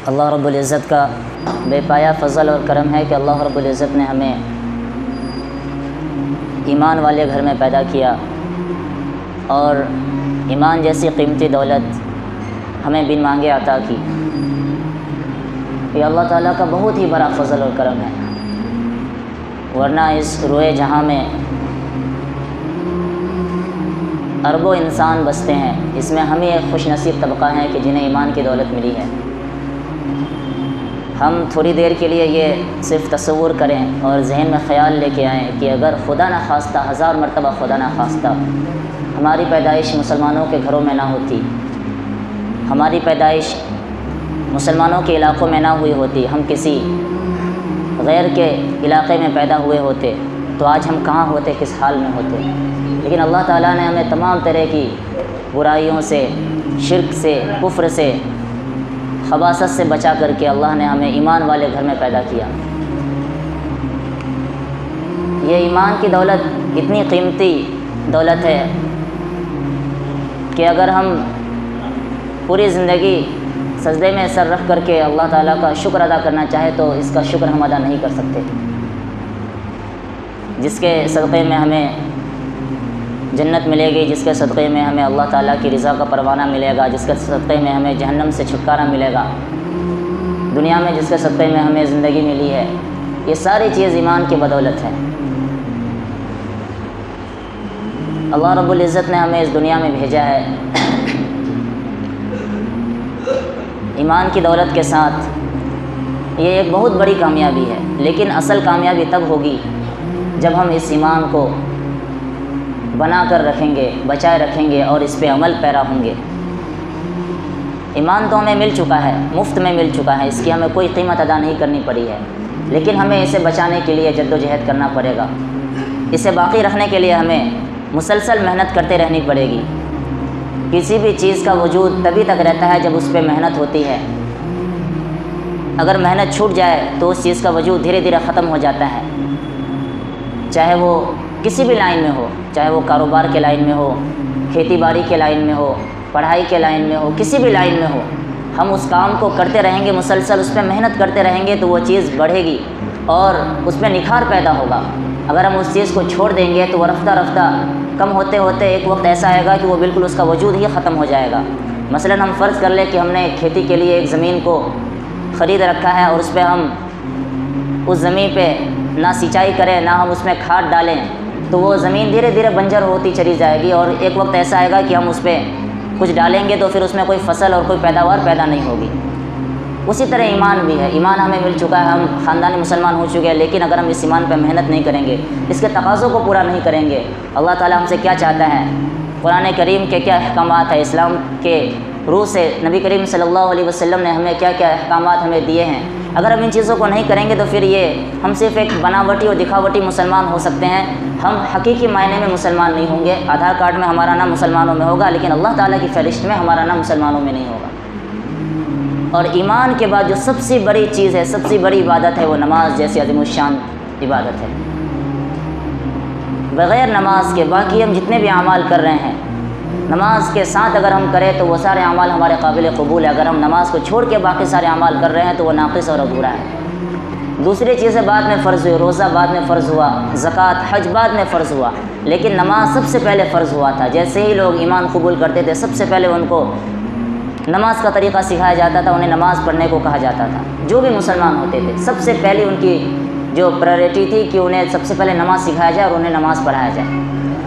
اللہ رب العزت کا بے پایا فضل اور کرم ہے کہ اللہ رب العزت نے ہمیں ایمان والے گھر میں پیدا کیا اور ایمان جیسی قیمتی دولت ہمیں بن مانگے عطا کی۔ یہ اللہ تعالیٰ کا بہت ہی بڑا فضل اور کرم ہے، ورنہ اس روئے جہاں میں اربوں انسان بستے ہیں، اس میں ہم ہی ایک خوش نصیب طبقہ ہیں کہ جنہیں ایمان کی دولت ملی ہے۔ ہم تھوڑی دیر کے لیے یہ صرف تصور کریں اور ذہن میں خیال لے کے آئیں کہ اگر خدا نخواستہ، 1000 مرتبہ خدا نخواستہ، ہماری پیدائش مسلمانوں کے گھروں میں نہ ہوتی، ہماری پیدائش مسلمانوں کے علاقوں میں نہ ہوئی ہوتی، ہم کسی غیر کے علاقے میں پیدا ہوئے ہوتے تو آج ہم کہاں ہوتے، کس حال میں ہوتے۔ لیکن اللہ تعالیٰ نے ہمیں تمام طرح کی برائیوں سے، شرک سے، کفر سے، خباثت سے بچا کر کے اللہ نے ہمیں ایمان والے گھر میں پیدا کیا۔ یہ ایمان کی دولت اتنی قیمتی دولت ہے کہ اگر ہم پوری زندگی سجدے میں سر رکھ کر کے اللہ تعالیٰ کا شکر ادا کرنا چاہے تو اس کا شکر ہم ادا نہیں کر سکتے، جس کے صدقے میں ہمیں جنت ملے گی، جس کے صدقے میں ہمیں اللہ تعالیٰ کی رضا کا پروانہ ملے گا، جس کے صدقے میں ہمیں جہنم سے چھٹکارا ملے گا، دنیا میں جس کے صدقے میں ہمیں زندگی ملی ہے، یہ ساری چیز ایمان کی بدولت ہے۔ اللہ رب العزت نے ہمیں اس دنیا میں بھیجا ہے ایمان کی دولت کے ساتھ۔ یہ ایک بہت بڑی کامیابی ہے، لیکن اصل کامیابی تب ہوگی جب ہم اس ایمان کو بنا کر رکھیں گے، بچائے رکھیں گے اور اس پہ عمل پیرا ہوں گے۔ ایمان تو ہمیں مل چکا ہے، مفت میں مل چکا ہے، اس کی ہمیں کوئی قیمت ادا نہیں کرنی پڑی ہے، لیکن ہمیں اسے بچانے کے لیے جد و جہد کرنا پڑے گا۔ اسے باقی رکھنے کے لیے ہمیں مسلسل محنت کرتے رہنی پڑے گی۔ کسی بھی چیز کا وجود تبھی تک رہتا ہے جب اس پہ محنت ہوتی ہے۔ اگر محنت چھوٹ جائے تو اس چیز کا وجود دھیرے دھیرے ختم ہو جاتا ہے، چاہے وہ کسی بھی لائن میں ہو، چاہے وہ کاروبار کے لائن میں ہو، کھیتی باڑی کے لائن میں ہو، پڑھائی کے لائن میں ہو، کسی بھی لائن میں ہو، ہم اس کام کو کرتے رہیں گے، مسلسل اس پہ محنت کرتے رہیں گے تو وہ چیز بڑھے گی اور اس میں نکھار پیدا ہوگا۔ اگر ہم اس چیز کو چھوڑ دیں گے تو وہ رفتہ رفتہ کم ہوتے ہوتے ایک وقت ایسا آئے گا کہ وہ بالکل اس کا وجود ہی ختم ہو جائے گا۔ مثلاً ہم فرض کر لیں کہ ہم نے کھیتی کے لیے ایک زمین کو خرید رکھا ہے اور اس پہ ہم اس زمین پہ نہ سینچائی کریں، نہ ہم اس میں کھاد ڈالیں، تو وہ زمین دھیرے دھیرے بنجر ہوتی چلی جائے گی اور ایک وقت ایسا آئے گا کہ ہم اس پہ کچھ ڈالیں گے تو پھر اس میں کوئی فصل اور کوئی پیداوار پیدا نہیں ہوگی۔ اسی طرح ایمان بھی ہے، ایمان ہمیں مل چکا ہے، ہم خاندانی مسلمان ہو چکے ہیں، لیکن اگر ہم اس ایمان پہ محنت نہیں کریں گے، اس کے تقاضوں کو پورا نہیں کریں گے، اللہ تعالیٰ ہم سے کیا چاہتا ہے، قرآن کریم کے کیا احکامات ہیں، اسلام کے روح سے نبی کریم صلی اللہ علیہ وسلم نے ہمیں کیا کیا احکامات ہمیں دیے ہیں، اگر ہم ان چیزوں کو نہیں کریں گے تو پھر یہ ہم صرف ایک بناوٹی اور دکھاوٹی مسلمان ہو سکتے ہیں، ہم حقیقی معنی میں مسلمان نہیں ہوں گے۔ آدھار کارڈ میں ہمارا نام مسلمانوں میں ہوگا، لیکن اللہ تعالیٰ کی فہرست میں ہمارا نام مسلمانوں میں نہیں ہوگا۔ اور ایمان کے بعد جو سب سے بڑی چیز ہے، سب سے بڑی عبادت ہے، وہ نماز جیسی عظیم الشان عبادت ہے۔ بغیر نماز کے باقی ہم جتنے بھی اعمال کر رہے ہیں، نماز کے ساتھ اگر ہم کریں تو وہ سارے اعمال ہمارے قابل قبول ہے۔ اگر ہم نماز کو چھوڑ کے باقی سارے اعمال کر رہے ہیں تو وہ ناقص اور ادھورا ہے۔ دوسری چیزیں بعد میں فرض ہوئی، روزہ بعد میں فرض ہوا، زکوٰۃ، حج بعد میں فرض ہوا، لیکن نماز سب سے پہلے فرض ہوا تھا۔ جیسے ہی لوگ ایمان قبول کرتے تھے، سب سے پہلے ان کو نماز کا طریقہ سکھایا جاتا تھا، انہیں نماز پڑھنے کو کہا جاتا تھا۔ جو بھی مسلمان ہوتے تھے، سب سے پہلی ان کی جو پرائرٹی تھی کہ انہیں سب سے پہلے نماز سکھایا جائے اور انہیں نماز پڑھایا جائے۔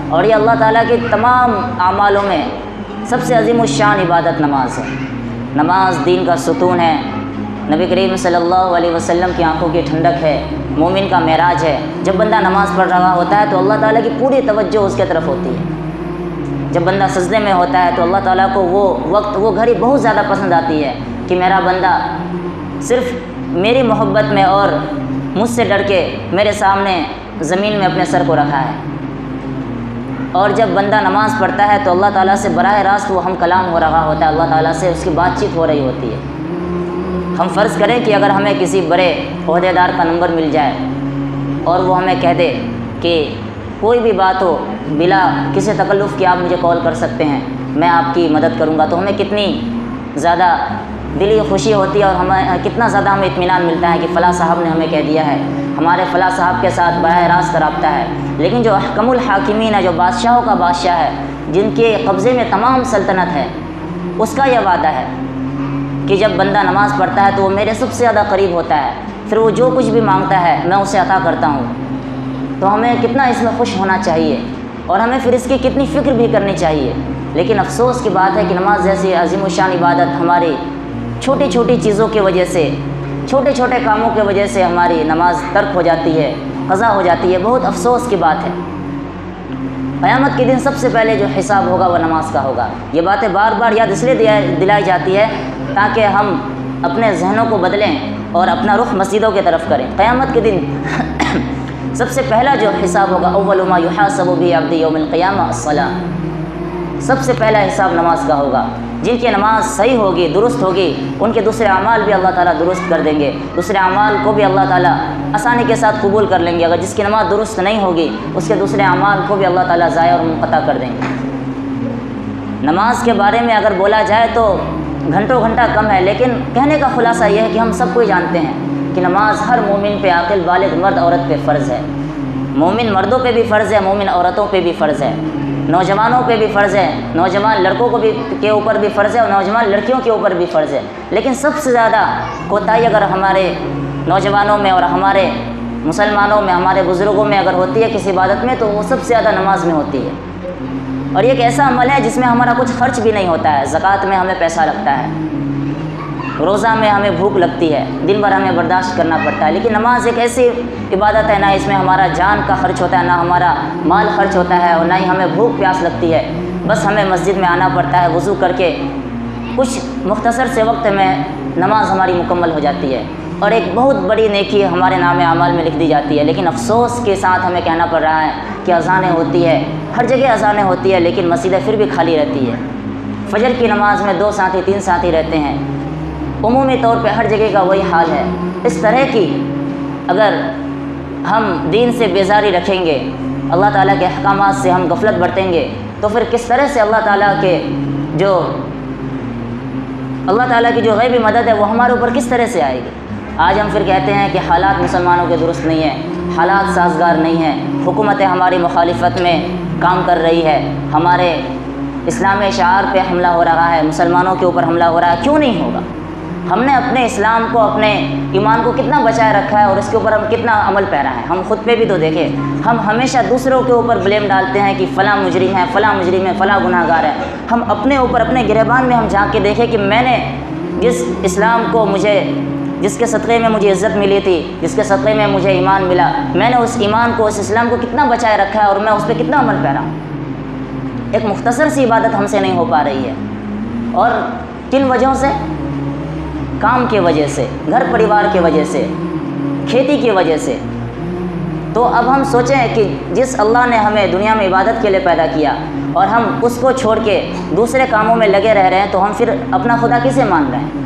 اور یہ اللہ تعالیٰ کے تمام اعمالوں میں سب سے عظیم الشان عبادت نماز ہے۔ نماز دین کا ستون ہے، نبی کریم صلی اللہ علیہ وسلم کی آنکھوں کی ٹھنڈک ہے، مومن کا معراج ہے۔ جب بندہ نماز پڑھ رہا ہوتا ہے تو اللہ تعالیٰ کی پوری توجہ اس کے طرف ہوتی ہے۔ جب بندہ سجدے میں ہوتا ہے تو اللہ تعالیٰ کو وہ وقت، وہ گھڑی بہت زیادہ پسند آتی ہے کہ میرا بندہ صرف میری محبت میں اور مجھ سے ڈر کے میرے سامنے زمین میں اپنے سر کو رکھا ہے۔ اور جب بندہ نماز پڑھتا ہے تو اللہ تعالیٰ سے براہ راست وہ ہم کلام ہو رہا ہوتا ہے، اللہ تعالیٰ سے اس کی بات چیت ہو رہی ہوتی ہے۔ ہم فرض کریں کہ اگر ہمیں کسی بڑے عہدیدار کا نمبر مل جائے اور وہ ہمیں کہہ دے کہ کوئی بھی بات ہو بلا کسی تکلف کہ آپ مجھے کال کر سکتے ہیں، میں آپ کی مدد کروں گا، تو ہمیں کتنی زیادہ دلی خوشی ہوتی ہے اور ہمیں کتنا زیادہ ہمیں اطمینان ملتا ہے کہ فلاں صاحب نے ہمیں کہہ دیا ہے، ہمارے فلاں صاحب کے ساتھ براہ راست رابطہ ہے۔ لیکن جو احکم الحاکمین ہے، جو بادشاہوں کا بادشاہ ہے، جن کے قبضے میں تمام سلطنت ہے، اس کا یہ وعدہ ہے کہ جب بندہ نماز پڑھتا ہے تو وہ میرے سب سے زیادہ قریب ہوتا ہے، پھر وہ جو کچھ بھی مانگتا ہے میں اسے عطا کرتا ہوں۔ تو ہمیں کتنا اس میں خوش ہونا چاہیے اور ہمیں پھر اس کی کتنی فکر بھی کرنی چاہیے۔ لیکن افسوس کی بات ہے کہ نماز جیسی عظیم الشان عبادت ہماری چھوٹی چھوٹی چیزوں کی وجہ سے، چھوٹے چھوٹے کاموں کی وجہ سے ہماری نماز ترک ہو جاتی ہے، قضا ہو جاتی ہے۔ بہت افسوس کی بات ہے۔ قیامت کے دن سب سے پہلے جو حساب ہوگا وہ نماز کا ہوگا۔ یہ باتیں بار بار یاد اس لیے دلائی جاتی ہے تاکہ ہم اپنے ذہنوں کو بدلیں اور اپنا رخ مسجدوں کی طرف کریں۔ قیامت کے دن سب سے پہلا جو حساب ہوگا، اول ما یحاسب به عبد یوم القیامہ الصلاۃ، سب سے پہلا حساب نماز کا ہوگا۔ جن کی نماز صحیح ہوگی، درست ہوگی، ان کے دوسرے اعمال بھی اللہ تعالیٰ درست کر دیں گے، دوسرے اعمال کو بھی اللہ تعالیٰ آسانی کے ساتھ قبول کر لیں گے۔ اگر جس کی نماز درست نہیں ہوگی، اس کے دوسرے اعمال کو بھی اللہ تعالیٰ ضائع اور منقطع کر دیں گے۔ نماز کے بارے میں اگر بولا جائے تو گھنٹوں گھنٹہ کم ہے، لیکن کہنے کا خلاصہ یہ ہے کہ ہم سب کوئی جانتے ہیں کہ نماز ہر مومن پہ، عاقل بالغ مرد عورت پہ فرض ہے۔ مومن مردوں پہ بھی فرض ہے، مومن عورتوں پہ بھی فرض ہے، نوجوانوں پہ بھی فرض ہے، نوجوان لڑکوں کو بھی کے اوپر بھی فرض ہے اور نوجوان لڑکیوں کے اوپر بھی فرض ہے۔ لیکن سب سے زیادہ کوتاہی اگر ہمارے نوجوانوں میں اور ہمارے مسلمانوں میں، ہمارے بزرگوں میں اگر ہوتی ہے کسی عبادت میں، تو وہ سب سے زیادہ نماز میں ہوتی ہے۔ اور یہ ایک ایسا عمل ہے جس میں ہمارا کچھ خرچ بھی نہیں ہوتا ہے۔ زکوٰۃ میں ہمیں پیسہ لگتا ہے، روزہ میں ہمیں بھوک لگتی ہے، دن بھر ہمیں برداشت کرنا پڑتا ہے۔ لیکن نماز ایک ایسی عبادت ہے، نہ اس میں ہمارا جان کا خرچ ہوتا ہے، نہ ہمارا مال خرچ ہوتا ہے، اور نہ ہی ہمیں بھوک پیاس لگتی ہے۔ بس ہمیں مسجد میں آنا پڑتا ہے، وضو کر کے کچھ مختصر سے وقت میں نماز ہماری مکمل ہو جاتی ہے، اور ایک بہت بڑی نیکی ہمارے نام اعمال میں لکھ دی جاتی ہے۔ لیکن افسوس کے ساتھ ہمیں کہنا پڑ رہا ہے کہ اذانیں ہوتی ہے، ہر جگہ اذانیں ہوتی ہے، لیکن مسجدیں پھر بھی خالی رہتی ہے۔ فجر کی نماز میں 2 ساتھی 3 ساتھی رہتے ہیں، عمومی طور پہ ہر جگہ کا وہی حال ہے۔ اس طرح کی اگر ہم دین سے بیزاری رکھیں گے، اللہ تعالیٰ کے احکامات سے ہم غفلت برتیں گے، تو پھر کس طرح سے اللہ تعالیٰ کی جو غیبی مدد ہے وہ ہمارے اوپر کس طرح سے آئے گی؟ آج ہم پھر کہتے ہیں کہ حالات مسلمانوں کے درست نہیں ہیں، حالات سازگار نہیں ہیں، حکومتیں ہماری مخالفت میں کام کر رہی ہے، ہمارے اسلامی شعار پہ حملہ ہو رہا ہے، مسلمانوں کے اوپر حملہ ہو رہا ہے۔ کیوں نہیں ہوگا؟ ہم نے اپنے اسلام کو، اپنے ایمان کو کتنا بچائے رکھا ہے اور اس کے اوپر ہم کتنا عمل پیرا ہے۔ ہم خود پہ بھی تو دیکھیں، ہم ہمیشہ دوسروں کے اوپر بلیم ڈالتے ہیں کہ فلاں مجرم ہے، فلاں مجرم ہے، فلاں گناہ گار ہے۔ ہم اپنے اوپر، اپنے گریبان میں ہم جھانک کے دیکھیں کہ میں نے جس اسلام کو جس کے صدقے میں مجھے عزت ملی تھی، جس کے صدقے میں مجھے ایمان ملا، میں نے اس ایمان کو، اس اسلام کو کتنا بچائے رکھا ہے اور میں اس پہ کتنا عمل پیرا ہوں۔ ایک مختصر سی عبادت ہم سے نہیں ہو پا رہی ہے، اور کن وجہوں سے؟ کام کی وجہ سے، گھر پریوار کی وجہ سے، کھیتی کی وجہ سے۔ تو اب ہم سوچیں کہ جس اللہ نے ہمیں دنیا میں عبادت کے لیے پیدا کیا اور ہم اس کو چھوڑ کے دوسرے کاموں میں لگے رہ رہے ہیں، تو ہم پھر اپنا خدا کسے مان رہے ہیں؟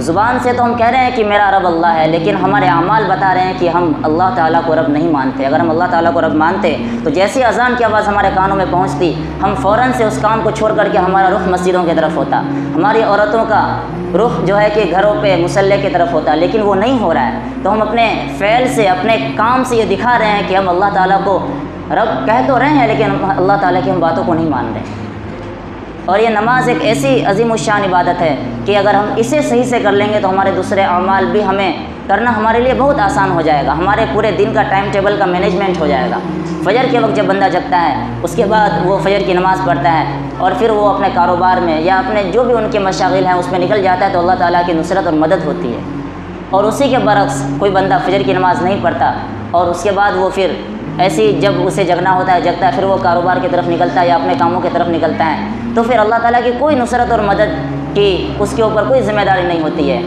زبان سے تو ہم کہہ رہے ہیں کہ میرا رب اللہ ہے، لیکن ہمارے اعمال بتا رہے ہیں کہ ہم اللہ تعالیٰ کو رب نہیں مانتے۔ اگر ہم اللہ تعالیٰ کو رب مانتے تو جیسی اذان کی آواز ہمارے کانوں میں پہنچتی، ہم فوراً سے اس کام کو چھوڑ کر کے ہمارا رخ مسجدوں کی طرف ہوتا، ہماری عورتوں کا رخ جو ہے کہ گھروں پہ مصلی کی طرف ہوتا، لیکن وہ نہیں ہو رہا ہے۔ تو ہم اپنے فعل سے، اپنے کام سے یہ دکھا رہے ہیں کہ ہم اللہ تعالیٰ کو رب کہہ تو رہے ہیں، لیکن اللہ تعالیٰ کی ہم باتوں کو نہیں مان رہے۔ اور یہ نماز ایک ایسی عظیم الشان عبادت ہے کہ اگر ہم اسے صحیح سے کر لیں گے تو ہمارے دوسرے اعمال بھی ہمیں کرنا ہمارے لیے بہت آسان ہو جائے گا، ہمارے پورے دن کا ٹائم ٹیبل کا مینجمنٹ ہو جائے گا۔ فجر کے وقت جب بندہ جگتا ہے، اس کے بعد وہ فجر کی نماز پڑھتا ہے اور پھر وہ اپنے کاروبار میں یا اپنے جو بھی ان کے مشاغل ہیں اس میں نکل جاتا ہے، تو اللہ تعالیٰ کی نصرت اور مدد ہوتی ہے۔ اور اسی کے برعکس کوئی بندہ فجر کی نماز نہیں پڑھتا اور اس کے بعد وہ پھر ایسی جب اسے جگنا ہوتا ہے جگتا ہے، پھر وہ کاروبار کی طرف نکلتا ہے یا اپنے کاموں کی طرف نکلتا ہے، تو پھر اللہ تعالیٰ کی کوئی نصرت اور مدد کی اس کے اوپر کوئی ذمہ داری نہیں ہوتی ہے۔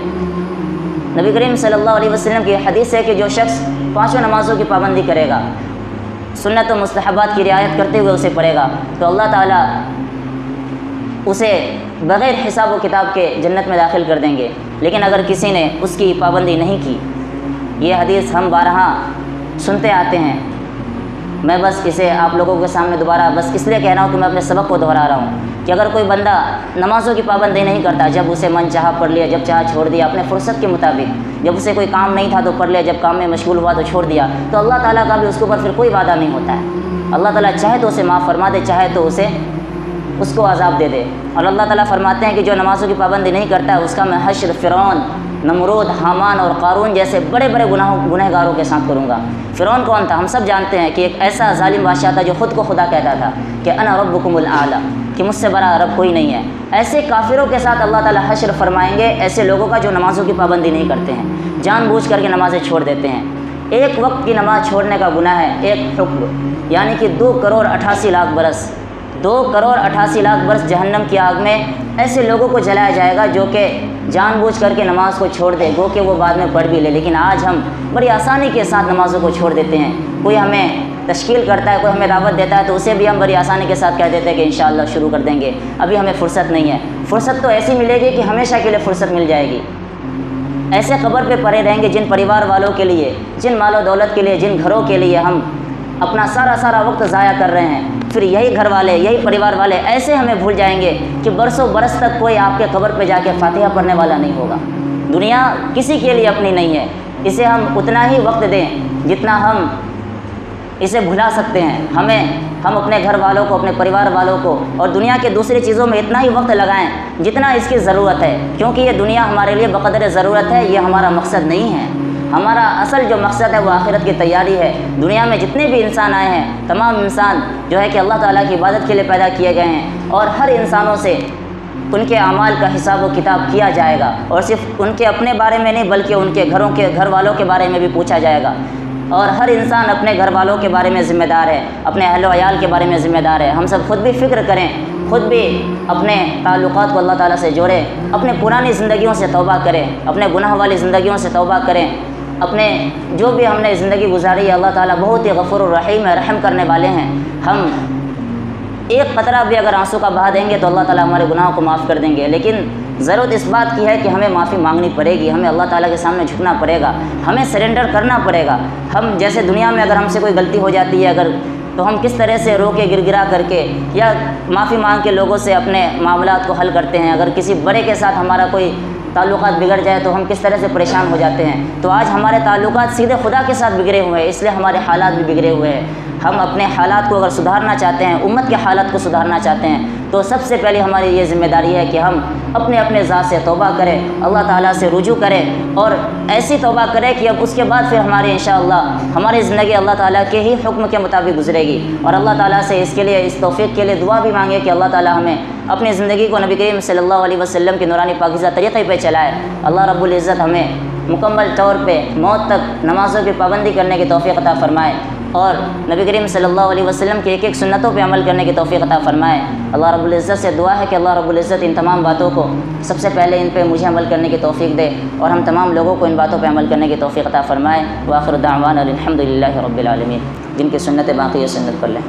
نبی کریم صلی اللہ علیہ وسلم کی حدیث ہے کہ جو شخص 5 نمازوں کی پابندی کرے گا، سنت و مستحبات کی رعایت کرتے ہوئے اسے پڑھے گا، تو اللہ تعالیٰ اسے بغیر حساب و کتاب کے جنت میں داخل کر دیں گے۔ لیکن اگر کسی نے اس کی پابندی نہیں کی، یہ حدیث ہم بارہا سنتے آتے ہیں، میں بس اسے آپ لوگوں کے سامنے دوبارہ بس اس لیے کہہ رہا ہوں کہ میں اپنے سبق کو دہرا رہا ہوں کہ اگر کوئی بندہ نمازوں کی پابندی نہیں کرتا، جب اسے من چاہا پڑھ لیا، جب چاہا چھوڑ دیا اپنے فرصت کے مطابق، جب اسے کوئی کام نہیں تھا تو پڑھ لیا، جب کام میں مشغول ہوا تو چھوڑ دیا، تو اللہ تعالیٰ کا بھی اس کے اوپر پھر کوئی وعدہ نہیں ہوتا ہے۔ اللہ تعالیٰ چاہے تو اسے معاف فرما دے، چاہے تو اس کو عذاب دے دے۔ اور اللہ تعالیٰ فرماتے ہیں کہ جو نمازوں کی پابندی نہیں کرتا ہے اس کا میں حشر فرعون، نمرود، حامان اور قارون جیسے بڑے بڑے گنہگاروں کے ساتھ کروں گا۔ فرعون کون تھا؟ ہم سب جانتے ہیں کہ ایک ایسا ظالم بادشاہ تھا جو خود کو خدا کہتا تھا کہ انا ربکم الاعلی، کہ مجھ سے بڑا رب کوئی نہیں ہے۔ ایسے کافروں کے ساتھ اللہ تعالیٰ حشر فرمائیں گے، ایسے لوگوں کا جو نمازوں کی پابندی نہیں کرتے ہیں، جان بوجھ کر کے نمازیں چھوڑ دیتے ہیں۔ ایک وقت کی نماز چھوڑنے کا گناہ ہے ایک حکم، یعنی کہ 2,88,00,000 برس، 2,88,00,000 برس جہنم کی آگ میں ایسے لوگوں کو جلایا جائے گا جو کہ جان بوجھ کر کے نماز کو چھوڑ دے، گو کہ وہ بعد میں پڑھ بھی لے، لیکن آج ہم بڑی آسانی کے ساتھ نمازوں کو چھوڑ دیتے ہیں۔ کوئی ہمیں تشکیل کرتا ہے، کوئی ہمیں دعوت دیتا ہے تو اسے بھی ہم بڑی آسانی کے ساتھ کہہ دیتے ہیں کہ انشاءاللہ شروع کر دیں گے، ابھی ہمیں فرصت نہیں ہے۔ فرصت تو ایسی ملے گی کہ ہمیشہ کے لیے فرصت مل جائے گی۔ ایسے قبر پہ پڑے رہیں گے جن پریوار والوں کے لیے، جن مال و دولت کے لیے، جن گھروں کے لیے ہم اپنا سارا وقت ضائع کر رہے ہیں، پھر یہی گھر والے، یہی پریوار والے ایسے ہمیں بھول جائیں گے کہ برسوں برس تک کوئی آپ کے قبر پہ جا کے فاتحہ پڑھنے والا نہیں ہوگا۔ دنیا کسی کے لیے اپنی نہیں ہے، اسے ہم اتنا ہی وقت دیں جتنا ہم اسے بھلا سکتے ہیں۔ ہم اپنے گھر والوں کو، اپنے پریوار والوں کو اور دنیا کے دوسری چیزوں میں اتنا ہی وقت لگائیں جتنا اس کی ضرورت ہے، کیونکہ یہ دنیا ہمارے لیے بقدر ضرورت ہے، یہ ہمارا مقصد نہیں ہے۔ ہمارا اصل جو مقصد ہے وہ آخرت کی تیاری ہے۔ دنیا میں جتنے بھی انسان آئے ہیں، تمام انسان جو ہے کہ اللہ تعالیٰ کی عبادت کے لیے پیدا کیے گئے ہیں، اور ہر انسانوں سے ان کے اعمال کا حساب و کتاب کیا جائے گا، اور صرف ان کے اپنے بارے میں نہیں بلکہ ان کے گھر والوں کے بارے میں بھی پوچھا جائے گا۔ اور ہر انسان اپنے گھر والوں کے بارے میں ذمہ دار ہے، اپنے اہل و عیال کے بارے میں ذمہ دار ہے۔ ہم سب خود بھی فکر کریں، خود بھی اپنے تعلقات کو اللہ تعالیٰ سے جوڑیں، اپنے پرانی زندگیوں سے توبہ کریں، اپنے گناہ والی زندگیوں سے توبہ کریں۔ اپنے جو بھی ہم نے زندگی گزاری ہے، اللہ تعالیٰ بہت ہی غفور الرحیم ہے، رحم کرنے والے ہیں۔ ہم ایک قطرہ بھی اگر آنسو کا بہا دیں گے تو اللہ تعالیٰ ہمارے گناہوں کو معاف کر دیں گے، لیکن ضرورت اس بات کی ہے کہ ہمیں معافی مانگنی پڑے گی، ہمیں اللہ تعالیٰ کے سامنے جھکنا پڑے گا، ہمیں سرنڈر کرنا پڑے گا۔ ہم جیسے دنیا میں اگر ہم سے کوئی غلطی ہو جاتی ہے تو ہم کس طرح سے رو کے گر گرا کر کے یا معافی مانگ کے لوگوں سے اپنے معاملات کو حل کرتے ہیں، اگر کسی بڑے کے ساتھ ہمارا کوئی تعلقات بگڑ جائے تو ہم کس طرح سے پریشان ہو جاتے ہیں، تو آج ہمارے تعلقات سیدھے خدا کے ساتھ بگڑے ہوئے ہیں، اس لیے ہمارے حالات بھی بگڑے ہوئے ہیں۔ ہم اپنے حالات کو اگر سدھارنا چاہتے ہیں، امت کے حالات کو سدھارنا چاہتے ہیں، تو سب سے پہلے ہماری یہ ذمہ داری ہے کہ ہم اپنے ذات سے توبہ کریں، اللہ تعالیٰ سے رجوع کریں، اور ایسی توبہ کریں کہ اب اس کے بعد پھر ہماری انشاءاللہ ہماری زندگی اللہ تعالیٰ کے ہی حکم کے مطابق گزرے گی۔ اور اللہ تعالیٰ سے اس کے لیے، اس توفیق کے لیے دعا بھی مانگے کہ اللہ تعالیٰ ہمیں اپنی زندگی کو نبی کریم صلی اللہ علیہ وسلم کے نورانی پاکیزہ طریقے پہ چلائے۔ اللہ رب العزت ہمیں مکمل طور پہ موت تک نمازوں کی پابندی کرنے کی توفیق عطا فرمائے، اور نبی کریم صلی اللہ علیہ وسلم کی ایک سنتوں پہ عمل کرنے کی توفیق عطا فرمائے۔ اللہ رب العزت سے دعا ہے کہ اللہ رب العزت ان تمام باتوں کو سب سے پہلے ان پہ مجھے عمل کرنے کی توفیق دے، اور ہم تمام لوگوں کو ان باتوں پہ عمل کرنے کی توفیق عطا فرمائے۔ وآخر دعوانا الحمد للہ رب العالمین۔ جن کی سنت باقی ہے سنت کر لیں۔